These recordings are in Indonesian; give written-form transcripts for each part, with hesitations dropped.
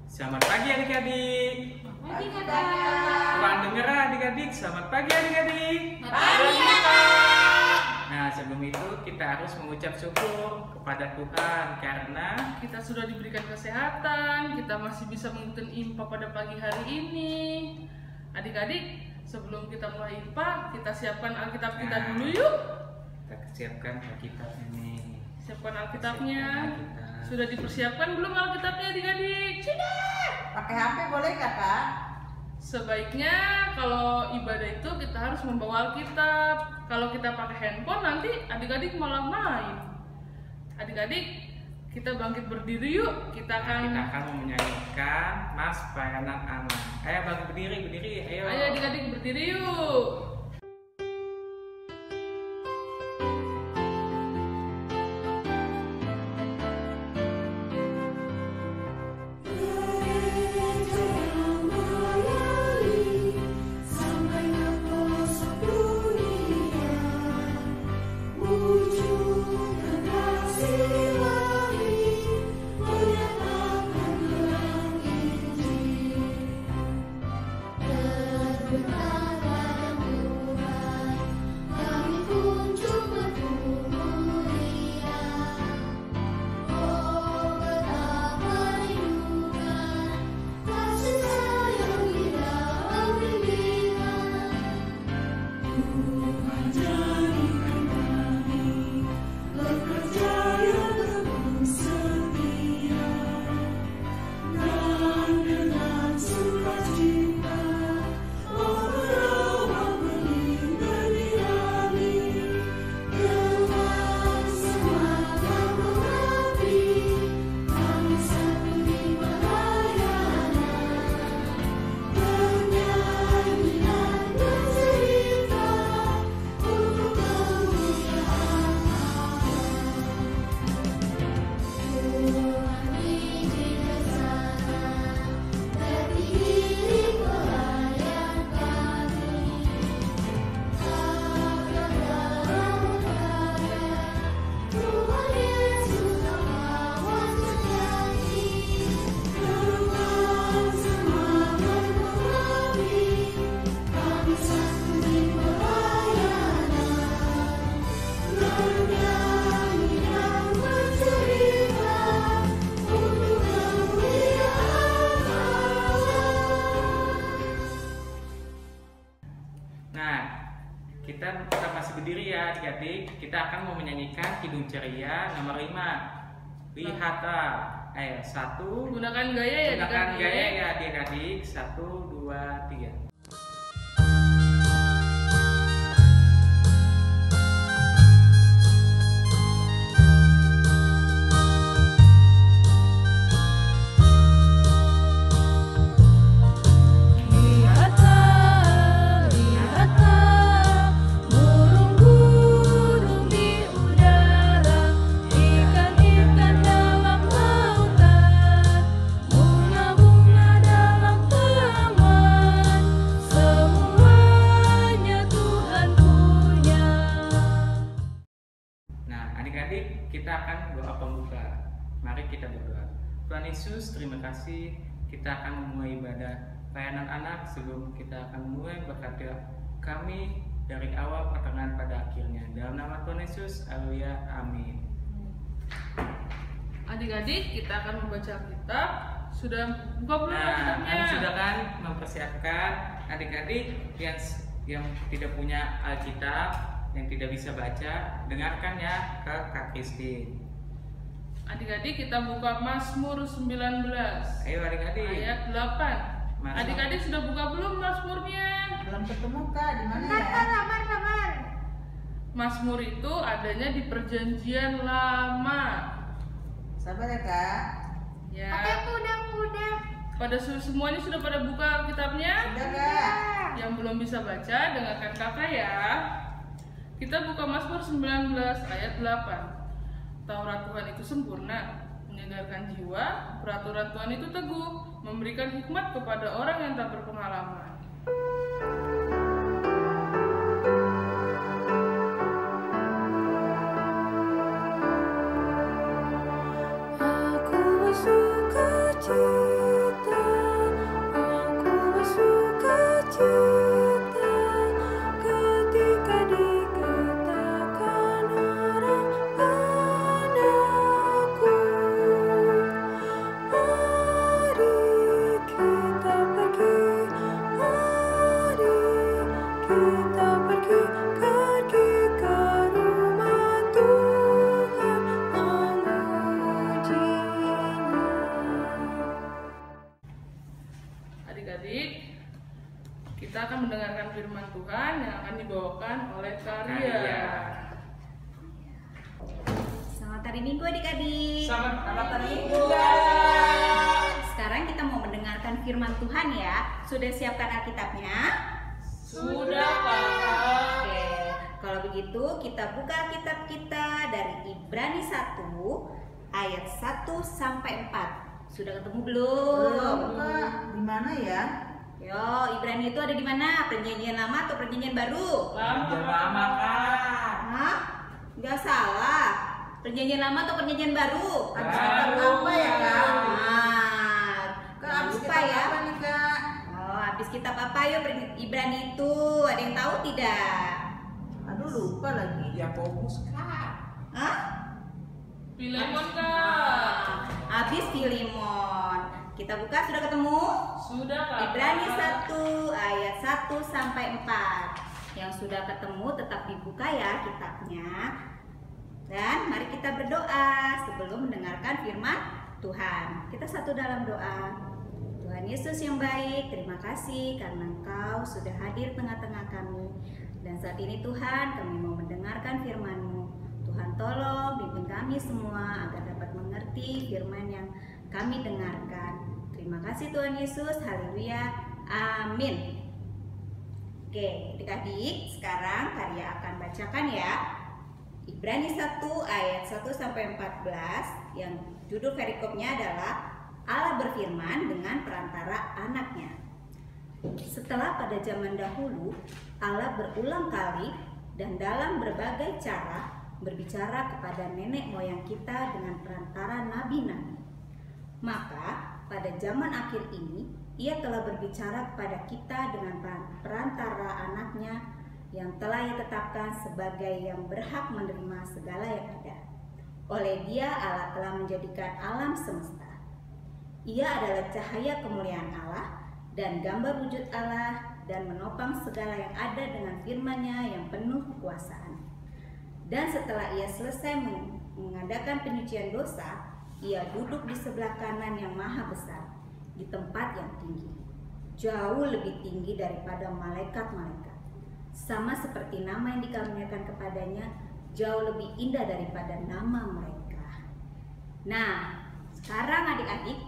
Selamat pagi adik-adik. Pagi kakak. Kurang dengar adik-adik. Selamat pagi adik-adik. Pagi kakak. Nah, sebelum itu kita harus mengucap syukur kepada Tuhan karena Kita sudah diberikan kesehatan, kita masih bisa mengikuti IMPA pada pagi hari ini. Adik-adik, sebelum kita mulai IMPA, kita siapkan Alkitab kita dulu yuk. kita siapkan Alkitab ini. Siapkan Alkitabnya. Siapkan Alkitab. Sudah dipersiapkan belum Alkitabnya adik-adik? Sudah. Pakai HP boleh kakak? Sebaiknya kalau ibadah itu kita harus membawa Alkitab. Kalau kita pakai handphone nanti adik-adik malah main. Adik-adik, kita bangkit berdiri yuk. Kita akan menyanyikan Mas Pelayanan Anak. Ayo bangkit berdiri, ayo. Ayo adik-adik berdiri yuk. Kita masih berdiri ya adik-adik. Kita akan mau menyanyikan Kidung Ceria nomor 5. Lihatlah. Ayo, 1. Gunakan gaya ya Gunakan adik-adik. gaya ya adik-adik. 1, 2, 3. Adik-adik, kita akan doa pembuka. Mari kita berdoa. Tuhan Yesus, terima kasih. Kita akan memulai ibadah pelayanan anak. Sebelum kita akan mulai, berkati kami dari awal pertengahan pada akhirnya. Dalam nama Tuhan Yesus, haleluya, amin. Adik-adik, kita akan membaca Alkitab. Sudah buka belum Alkitabnya? Kami sudah kan mempersiapkan adik-adik yang tidak punya Alkitab, yang tidak bisa baca, dengarkan ya ke Kak Kristin. Adik-adik, kita buka Mazmur 19 Ayo adik-adik. ayat 8. Mazmur. Adik-adik sudah buka belum Mazmurnya? Belum ketemu kak, di mana ya? Mazmur itu adanya di Perjanjian Lama. Sabar ya kak. Ya. Udah. Pada semuanya sudah pada buka Alkitabnya? Udah kak. Yang belum bisa baca, dengarkan kakak ya. Kita buka Mazmur 19 ayat 8. Taurat Tuhan itu sempurna, menyegarkan jiwa, peraturan Tuhan itu teguh, memberikan hikmat kepada orang yang tak berpengalaman. Aku bersuka cita kita pergi ke rumah Tuhan memujinya. Adik-adik, kita akan mendengarkan firman Tuhan yang akan dibawakan oleh Karya. Selamat hari Minggu adik-adik. Selamat hari Minggu. Sekarang kita mau mendengarkan firman Tuhan ya. Sudah siapkan Alkitabnya? Sudah, Kakak. Oke, kalau begitu kita buka Alkitab kita dari Ibrani 1 ayat 1 sampai 4. Sudah ketemu belum? Belum, Kak. Di mana ya? Yo, Ibrani itu ada di mana? Perjanjian lama atau perjanjian baru? Lama, Kak. Hah? Nggak salah. Perjanjian lama atau perjanjian baru? Habis kita apa ya, Kak? Nah, Kak, jangan habis lupa kita ya. apa nih, Kak? Oh, habis kitab apa yuk Ibrani itu? Ada yang tahu tidak? Aduh, lupa lagi. Ya fokus Kak. Hah? Filemon, Kak. Habis Filemon. Kita buka, sudah ketemu? Sudah, Kak. Ibrani 1 ayat 1 sampai 4. Yang sudah ketemu tetap dibuka ya kitabnya. Dan mari kita berdoa sebelum mendengarkan firman Tuhan. Kita satu dalam doa. Tuhan Yesus yang baik, terima kasih karena Engkau sudah hadir tengah-tengah kami. Dan saat ini Tuhan, kami mau mendengarkan firman-Mu. Tuhan tolong pimpin kami semua agar dapat mengerti firman yang kami dengarkan. Terima kasih Tuhan Yesus, haleluya, amin. Oke, adik-adik, sekarang Karya akan bacakan ya Ibrani 1 ayat 1 sampai 14 yang judul perikopnya adalah Allah berfirman dengan perantara anaknya. Setelah pada zaman dahulu Allah berulang kali dan dalam berbagai cara berbicara kepada nenek moyang kita dengan perantara nabi-nabi. Maka pada zaman akhir ini Ia telah berbicara kepada kita dengan perantara anaknya yang telah Ia tetapkan sebagai yang berhak menerima segala yang ada. Oleh Dia Allah telah menjadikan alam semesta. Ia adalah cahaya kemuliaan Allah dan gambar wujud Allah dan menopang segala yang ada dengan firman-Nya yang penuh kekuasaan. Dan setelah Ia selesai mengadakan penyucian dosa, Ia duduk di sebelah kanan yang maha besar, di tempat yang tinggi, jauh lebih tinggi daripada malaikat-malaikat. Sama seperti nama yang dikaruniakan kepadanya, jauh lebih indah daripada nama mereka. Nah, sekarang adik-adik,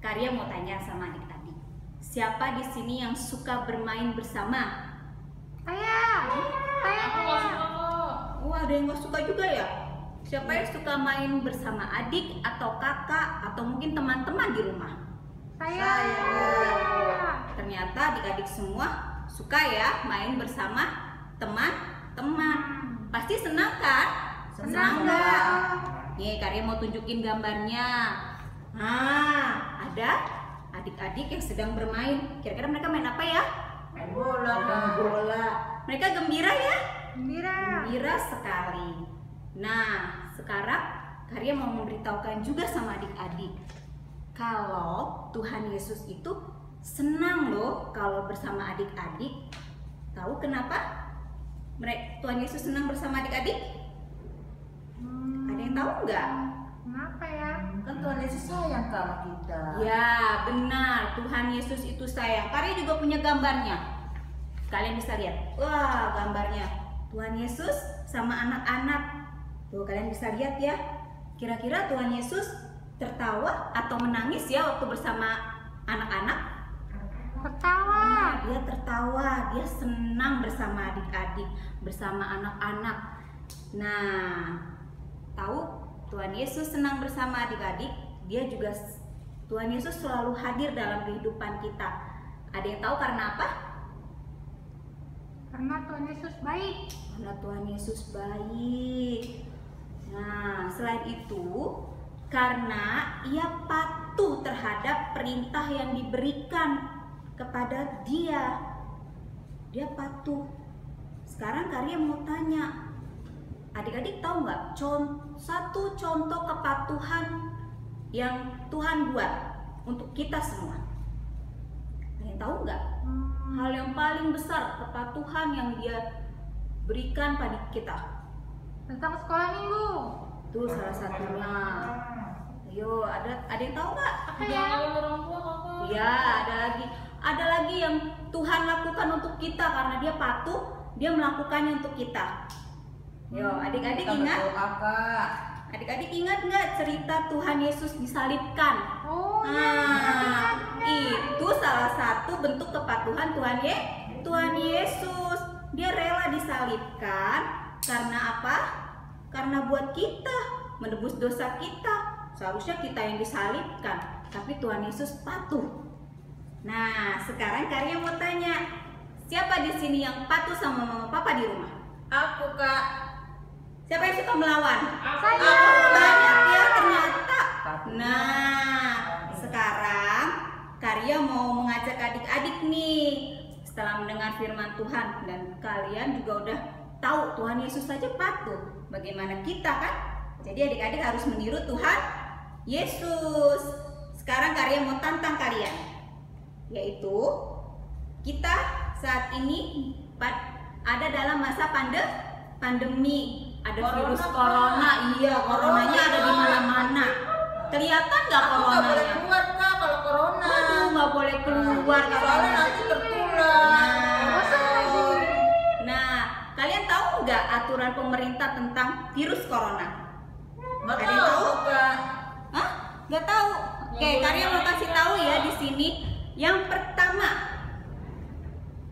Karya mau tanya sama adik-adik, siapa di sini yang suka bermain bersama? Aku nggak suka, Kak. Wah, ada yang gak suka juga ya? Siapa yang suka main bersama adik atau kakak atau mungkin teman-teman di rumah? Saya. Ternyata adik-adik semua suka ya main bersama teman-teman. Pasti senang kan? Senang nggak? Nih, Karya mau tunjukin gambarnya. Nah, ada adik-adik yang sedang bermain. Kira-kira mereka main apa ya? Main bola. Main bola. Mereka gembira ya? Gembira. Gembira sekali. Nah, sekarang Karya mau memberitahukan juga sama adik-adik kalau Tuhan Yesus itu senang loh kalau bersama adik-adik. Tahu kenapa Tuhan Yesus senang bersama adik-adik? Ada yang tahu nggak? Kenapa ya? Kan Tuhan Yesus sayang sama kita. Ya, benar. Tuhan Yesus itu sayang. Karya juga punya gambarnya. Kalian bisa lihat. Wah, gambarnya Tuhan Yesus sama anak-anak. Tuh, kalian bisa lihat ya. Kira-kira Tuhan Yesus tertawa atau menangis ya waktu bersama anak-anak? Tertawa. Dia tertawa, dia senang bersama adik-adik, bersama anak-anak. Nah, tahu Tuhan Yesus senang bersama adik-adik, dia juga Tuhan Yesus selalu hadir dalam kehidupan kita. Ada yang tahu karena apa? Karena Tuhan Yesus baik. Karena Tuhan Yesus baik. Nah, selain itu, karena Ia patuh terhadap perintah yang diberikan kepada Dia. Dia patuh. Sekarang Karya mau tanya, adik-adik tahu nggak satu contoh kepatuhan yang Tuhan buat untuk kita semua? Ada yang tahu nggak? hal yang paling besar kepatuhan yang dia berikan pada kita. Tentang sekolah minggu. Itu salah satunya. Ayo, ada yang tahu nggak? Apa ya? Jangan orang tua kakak. Ya, ada lagi yang Tuhan lakukan untuk kita karena dia patuh, dia melakukannya untuk kita. Yo, adik-adik Kita ingat? berdoa, Kak. Adik-adik ingat nggak cerita Tuhan Yesus disalibkan? Oh Nah, itu salah satu bentuk kepatuhan Tuhan Yesus. Dia rela disalibkan karena apa? Karena buat kita, menebus dosa kita. Seharusnya kita yang disalibkan, tapi Tuhan Yesus patuh. Nah, sekarang Karya mau tanya, siapa di sini yang patuh sama mama papa di rumah? Aku, Kak. Siapa yang suka melawan? Saya. Banyak ya ternyata. Nah, sekarang Karya mau mengajak adik-adik nih, setelah mendengar firman Tuhan dan kalian juga udah tahu Tuhan Yesus saja patuh. Bagaimana kita kan? Jadi adik-adik harus meniru Tuhan Yesus. Sekarang Karya mau tantang kalian, yaitu kita saat ini ada dalam masa pandemi. Ada virus corona, iya, coronanya ada di mana-mana. Kelihatan nggak Aku nggak boleh coronanya? keluar, Kak, kalau corona. Waduh, nggak boleh keluar Soalnya katanya. nanti tertular. Nah, kalian tahu nggak aturan pemerintah tentang virus corona? Nggak Ada yang tahu, Kak. Hah? Nggak tahu? Oke, Karya mau kasih tahu ya di sini. Yang pertama,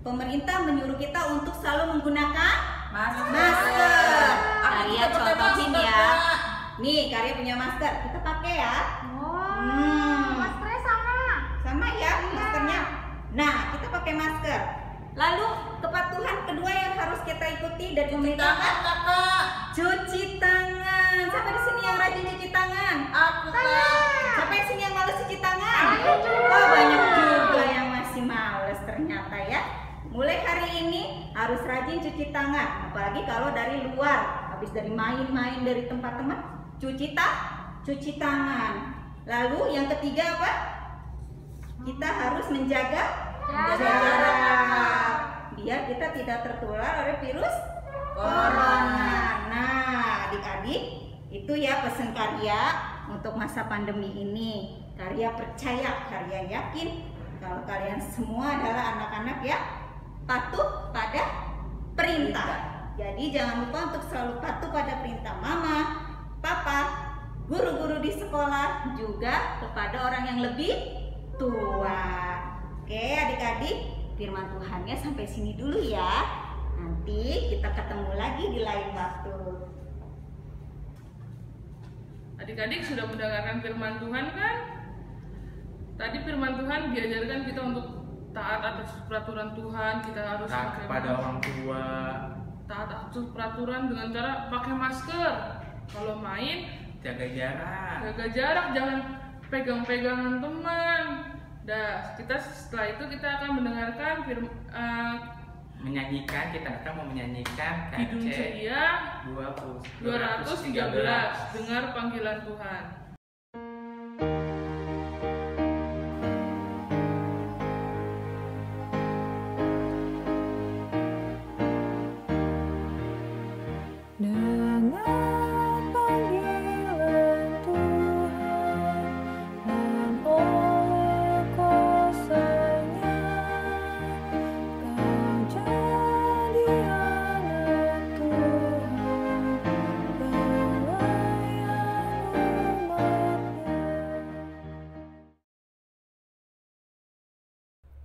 pemerintah menyuruh kita untuk selalu menggunakan masker. Karya Aku pakai contohin masker, ya. Kak. Nih, Karya punya masker. Kita pakai ya. Maskernya sama. Sama ya maskernya. Nah, kita pakai masker. Lalu kepatuhan kedua yang harus kita ikuti dari pemerintah apa? Tangan, Kakak. Cuci tangan. Siapa di sini yang rajin cuci tangan? Aku, Kak. Siapa di sini yang malas cuci tangan? Saya juga. Oh, banyak juga yang masih males ternyata ya. Mulai hari ini harus rajin cuci tangan, apalagi kalau dari luar, habis dari main-main dari tempat-tempat, cuci tangan. Lalu yang ketiga apa? Kita harus menjaga jarak biar kita tidak tertular oleh virus corona. Nah, adik-adik, itu ya pesan Karya untuk masa pandemi ini. Karya percaya, Karya yakin kalau kalian semua adalah anak-anak ya patuh pada perintah. Jadi jangan lupa untuk selalu patuh pada perintah mama, papa, guru-guru di sekolah, juga kepada orang yang lebih tua. Oke adik-adik, firman Tuhannya sampai sini dulu ya. Nanti kita ketemu lagi di lain waktu. Adik-adik sudah mendengarkan firman Tuhan kan? Tadi firman Tuhan diajarkan kita untuk taat atas peraturan Tuhan, kita harus Taat pakai kepada orang tua. taat atas peraturan dengan cara pakai masker. Kalau main, Jaga jarak. jangan pegang-pegangan teman. Setelah itu kita akan mendengarkan kita akan mau menyanyikan Kidung KC Ceria 213, dengar panggilan Tuhan. Dengar panggilan Tuhan dan oleh kuasa-Nya kau jadi anak Tuhan, pelayan umat-Nya.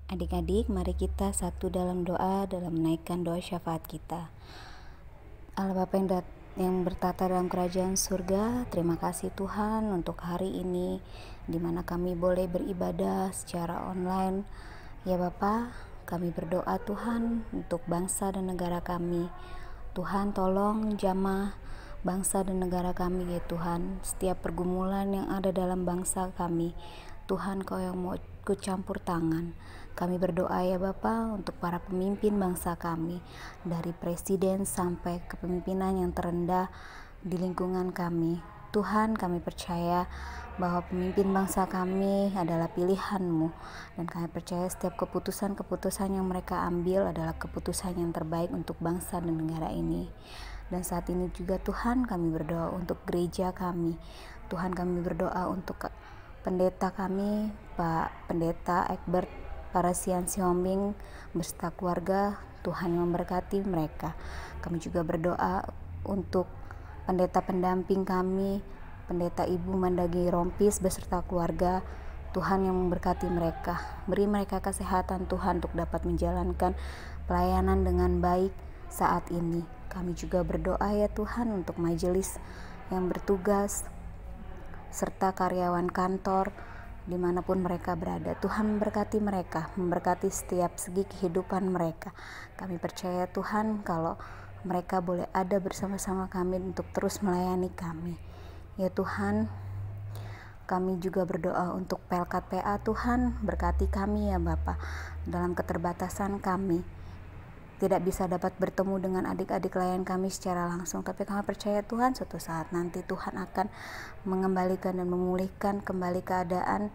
Adik-adik, mari kita satu dalam doa dalam menaikkan doa syafaat kita. Allah Bapa yang bertata dalam kerajaan surga, terima kasih Tuhan untuk hari ini di mana kami boleh beribadah secara online. Ya Bapa, kami berdoa Tuhan untuk bangsa dan negara kami. Tuhan tolong jamah bangsa dan negara kami ya Tuhan. Setiap pergumulan yang ada dalam bangsa kami, Tuhan Kau yang mau ikut campur tangan. Kami berdoa ya Bapa untuk para pemimpin bangsa kami, dari presiden sampai kepemimpinan yang terendah di lingkungan kami. Tuhan, kami percaya bahwa pemimpin bangsa kami adalah pilihan-Mu, dan kami percaya setiap keputusan-keputusan yang mereka ambil adalah keputusan yang terbaik untuk bangsa dan negara ini. Dan saat ini juga Tuhan, kami berdoa untuk gereja kami. Tuhan, kami berdoa untuk pendeta kami, Pak Pendeta Egbert Parasian Siombing beserta keluarga. Tuhan yang memberkati mereka. Kami juga berdoa untuk pendeta pendamping kami, Pendeta Ibu Mandagi Rompis beserta keluarga. Tuhan yang memberkati mereka, beri mereka kesehatan Tuhan untuk dapat menjalankan pelayanan dengan baik saat ini. Kami juga berdoa ya Tuhan untuk majelis yang bertugas serta karyawan kantor dimanapun mereka berada. Tuhan memberkati mereka, memberkati setiap segi kehidupan mereka. Kami percaya Tuhan kalau mereka boleh ada bersama-sama kami untuk terus melayani kami. Ya Tuhan, kami juga berdoa untuk Pelkat PA. Tuhan, berkati kami ya Bapa. Dalam keterbatasan kami tidak bisa dapat bertemu dengan adik-adik layan kami secara langsung, tapi kami percaya Tuhan suatu saat nanti Tuhan akan mengembalikan dan memulihkan kembali keadaan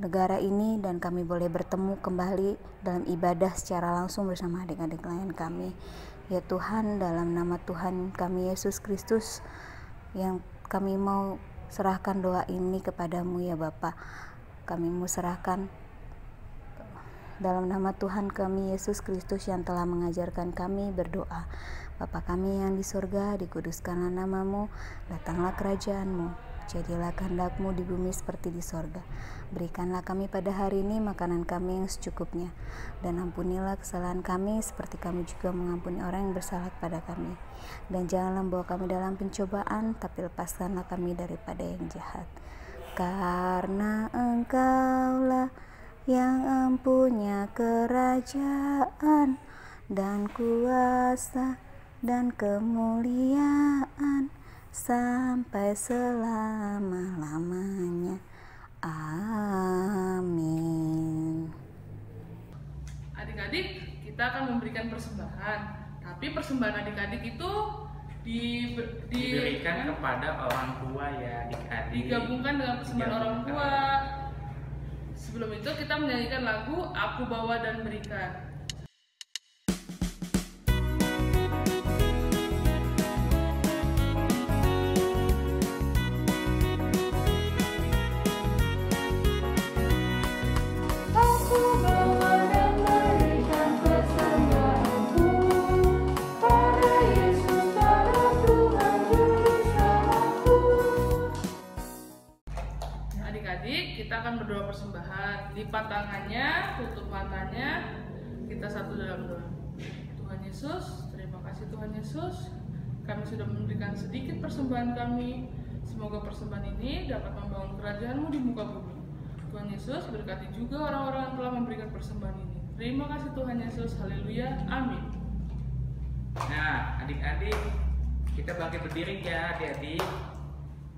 negara ini, dan kami boleh bertemu kembali dalam ibadah secara langsung bersama adik-adik layan kami. Ya Tuhan, dalam nama Tuhan kami Yesus Kristus, yang kami mau serahkan doa ini kepadamu ya Bapa. Kami mau serahkan dalam nama Tuhan kami Yesus Kristus yang telah mengajarkan kami berdoa. Bapa kami yang di surga, dikuduskanlah namamu, datanglah kerajaanmu, jadilah kehendak-Mu di bumi seperti di sorga. Berikanlah kami pada hari ini makanan kami yang secukupnya, dan ampunilah kesalahan kami seperti kami juga mengampuni orang yang bersalah kepada kami. Dan janganlah membawa kami dalam pencobaan, tapi lepaskanlah kami daripada yang jahat. Karena Engkaulah yang empunya kerajaan dan kuasa dan kemuliaan sampai selama-lamanya. Amin. Adik-adik, kita akan memberikan persembahan. Tapi persembahan adik-adik itu diberikan kepada orang tua ya adik-adik. digabungkan dengan persembahan orang tua. Sebelum itu kita menyanyikan lagu Aku Bawa dan Berikan. Aku bawa dan berikan persembahanku pada Yesus, pada Tuhan Juru Selamatku. Adik-adik, kita akan berdoa persembahan. Lipat tangannya, tutup matanya, kita satu dalam doa. Tuhan Yesus, terima kasih Tuhan Yesus, kami sudah memberikan sedikit persembahan kami. Semoga persembahan ini dapat membangun kerajaan-Mu di muka bumi. Tuhan Yesus, berkati juga orang-orang yang telah memberikan persembahan ini. Terima kasih Tuhan Yesus, haleluya, amin. Nah, adik-adik, kita bangkit berdiri ya adik-adik.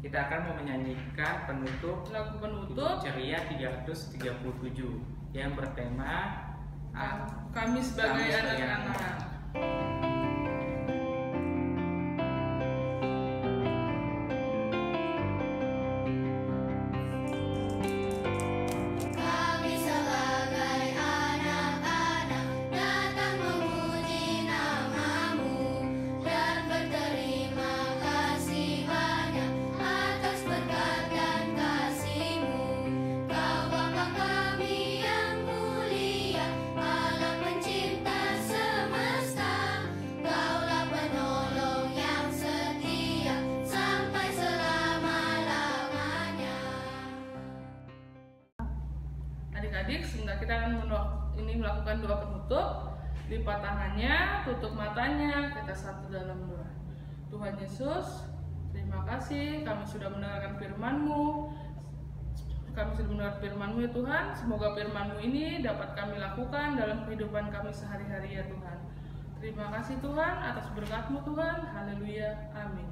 Kita akan mau menyanyikan penutup Lagu penutup, ceria 337 yang bertema kami sebagai anak-anak. Kami sebagai anak-anak datang memuji nama-Mu dan berterima kasih banyak atas berkat dan kasih-Mu. Kau Bapa kami yang mulia, Allah pencipta semesta. Kaulah penolong yang setia sampai selama-lamanya. Adik-adik, sebentar kita akan melakukan doa penutup. Lipat tangannya, tutup matanya, kita satu dalam doa. Tuhan Yesus, terima kasih kami sudah mendengarkan firman-Mu. Kami sudah mendengar firman-Mu ya Tuhan. Semoga firman-Mu ini dapat kami lakukan dalam kehidupan kami sehari-hari ya Tuhan. Terima kasih Tuhan atas berkat-Mu Tuhan. Haleluya, amin.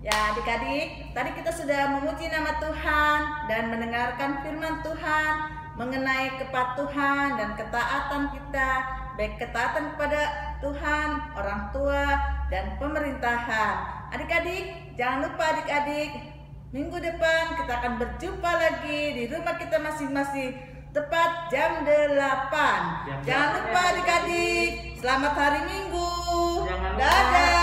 Ya adik-adik, tadi kita sudah memuji nama Tuhan dan mendengarkan firman Tuhan mengenai kepatuhan dan ketaatan kita, baik ketaatan kepada Tuhan, orang tua, dan pemerintahan. Adik-adik, jangan lupa adik-adik, minggu depan kita akan berjumpa lagi di rumah kita masing-masing tepat jam 8. Jangan lupa adik-adik, selamat hari Minggu. Jangan lupa. Dadah.